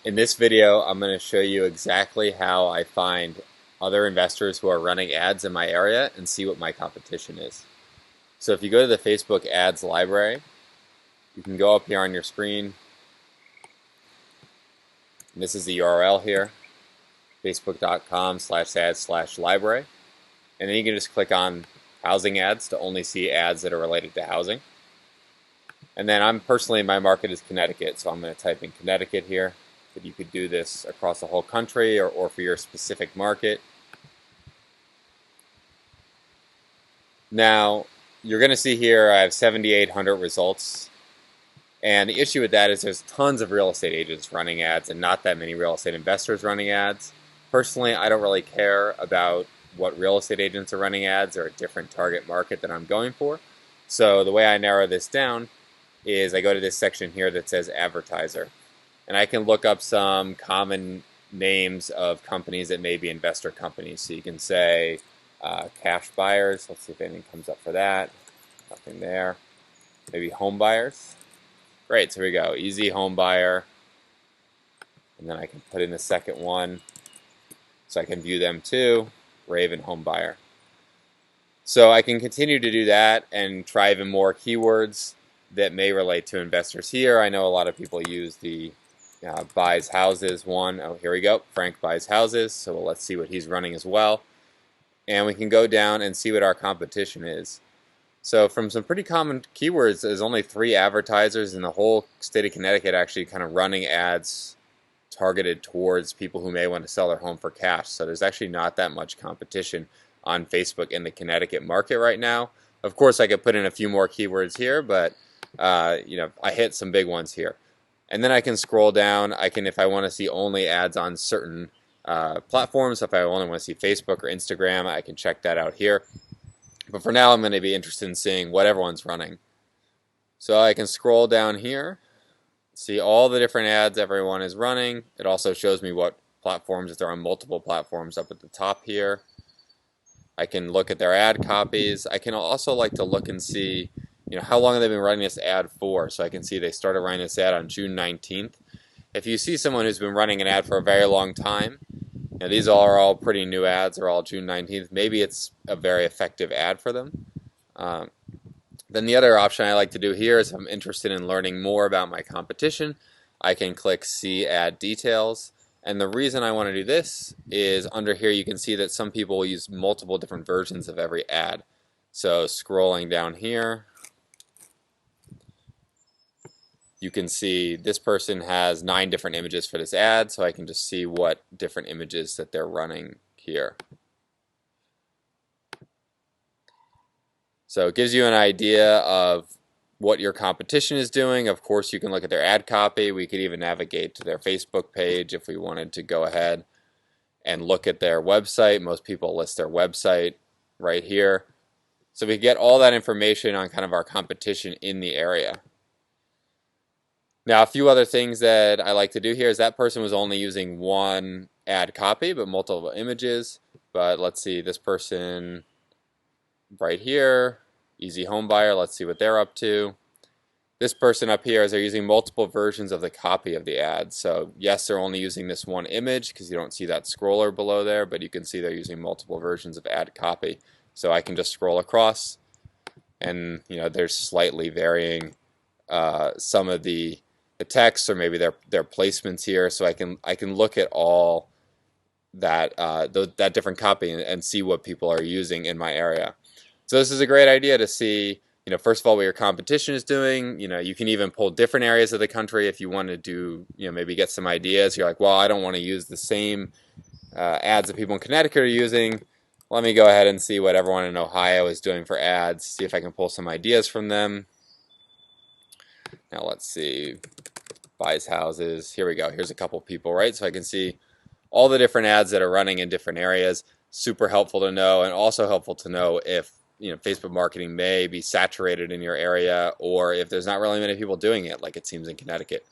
In this video, I'm going to show you exactly how I find other investors who are running ads in my area and see what my competition is. So if you go to the Facebook ads library, you can go up here on your screen. And this is the URL here, facebook.com/ads/library. And then you can just click on housing ads to only see ads that are related to housing. And then my market is Connecticut, so I'm going to type in Connecticut here. But you could do this across the whole country or for your specific market. Now, you're going to see here I have 7,800 results. And the issue with that is there's tons of real estate agents running ads and not that many real estate investors running ads. Personally, I don't really care about what real estate agents are running ads or a different target market that I'm going for. So the way I narrow this down is I go to this section here that says advertiser. And I can look up some common names of companies that may be investor companies. So you can say cash buyers. Let's see if anything comes up for that. Nothing there. Maybe home buyers. Great, so here we go. Easy home buyer. And then I can put in the second one so I can view them too. Raven home buyer. So I can continue to do that and try even more keywords that may relate to investors here. I know a lot of people use the buys houses one. Oh, here we go. Frank buys houses. So let's see what he's running as well. And we can go down and see what our competition is. So from some pretty common keywords, there's only 3 advertisers in the whole state of Connecticut actually kind of running ads targeted towards people who may want to sell their home for cash. So there's actually not that much competition on Facebook in the Connecticut market right now. Of course, I could put in a few more keywords here, but I hit some big ones here. And then I can scroll down. If I want to see only ads on certain platforms, if I only want to see Facebook or Instagram, I can check that out here. But for now, I'm going to be interested in seeing what everyone's running. So I can scroll down here, see all the different ads everyone is running. It also shows me what platforms, if they're on multiple platforms, up at the top here. I can look at their ad copies. I can also like to look and see how long have they been running this ad for? So I can see they started running this ad on June 19th. If you see someone who's been running an ad for a very long time, these are all pretty new ads, they're all June 19th, maybe it's a very effective ad for them. Then the other option I like to do here is if I'm interested in learning more about my competition, I can click See Ad Details. And the reason I want to do this is under here you can see that some people will use multiple different versions of every ad. So scrolling down here, you can see this person has 9 different images for this ad, so I can just see what different images that they're running here. So it gives you an idea of what your competition is doing. Of course, you can look at their ad copy. We could even navigate to their Facebook page if we wanted to go ahead and look at their website. Most people list their website right here. So we get all that information on kind of our competition in the area. Now, a few other things that I like to do here is that person was only using one ad copy, but multiple images. But let's see, this person right here, Easy Home Buyer, let's see what they're up to. This person up here is they're using multiple versions of the copy of the ad. So yes, they're only using this one image because you don't see that scroller below there, but you can see they're using multiple versions of ad copy. So I can just scroll across and there's slightly varying some of the text or maybe their placements here, so I can look at all that that different copy and see what people are using in my area. So this is a great idea to see, first of all, what your competition is doing. You can even pull different areas of the country if you want to do, maybe get some ideas. You're like, well, I don't want to use the same ads that people in Connecticut are using. Let me go ahead and see what everyone in Ohio is doing for ads, see if I can pull some ideas from them. Now let's see, buys houses. Here we go. Here's a couple people, right? So I can see all the different ads that are running in different areas. Super helpful to know, and also helpful to know if Facebook marketing may be saturated in your area or if there's not really many people doing it like it seems in Connecticut.